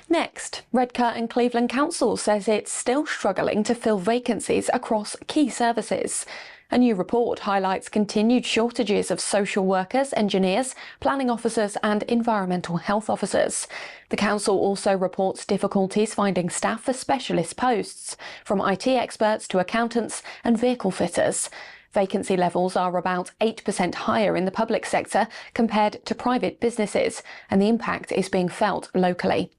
Next, Redcar and Cleveland Council says it's still struggling to fill vacancies across key services. A new report highlights continued shortages of social workers, engineers, planning officers and environmental health officers. The council also reports difficulties finding staff for specialist posts, from IT experts to accountants and vehicle fitters. Vacancy levels are about 8% higher in the public sector compared to private businesses, and the impact is being felt locally.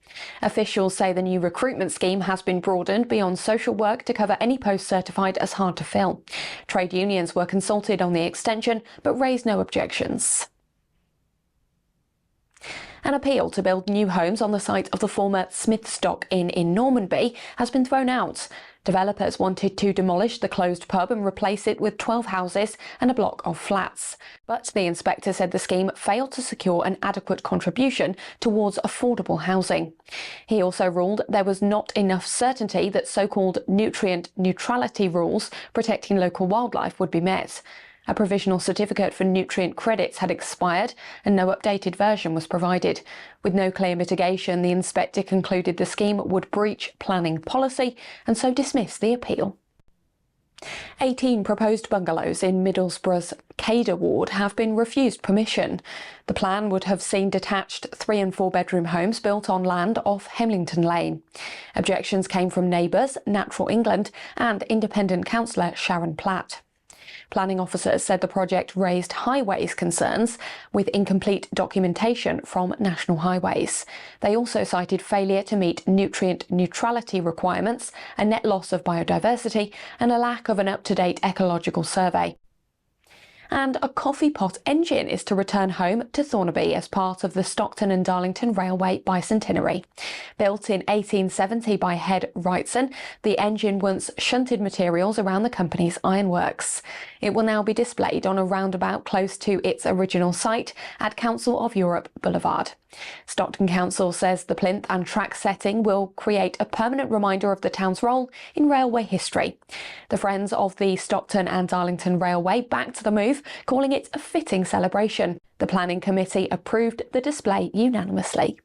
Officials say the new recruitment scheme has been broadened beyond social work to cover any post certified as hard to fill. Trade unions were consulted on the extension but raised no objections. An appeal to build new homes on the site of the former Smithstock Inn in Normanby has been thrown out. Developers wanted to demolish the closed pub and replace it with 12 houses and a block of flats. But the inspector said the scheme failed to secure an adequate contribution towards affordable housing. He also ruled there was not enough certainty that so-called nutrient neutrality rules protecting local wildlife would be met. A provisional certificate for nutrient credits had expired and no updated version was provided. With no clear mitigation, the inspector concluded the scheme would breach planning policy and so dismissed the appeal. 18 proposed bungalows in Middlesbrough's Cader ward have been refused permission. The plan would have seen detached 3- and 4-bedroom homes built on land off Hemlington Lane. Objections came from neighbours, Natural England and independent councillor Sharon Platt. Planning officers said the project raised highways concerns with incomplete documentation from National Highways. They also cited failure to meet nutrient neutrality requirements, a net loss of biodiversity and a lack of an up-to-date ecological survey. And a coffee pot engine is to return home to Thornaby as part of the Stockton and Darlington Railway Bicentenary. Built in 1870 by Head Wrightson, the engine once shunted materials around the company's ironworks. It will now be displayed on a roundabout close to its original site at Council of Europe Boulevard. Stockton Council says the plinth and track setting will create a permanent reminder of the town's role in railway history. The Friends of the Stockton and Darlington Railway backed the move, calling it a fitting celebration. The planning committee approved the display unanimously.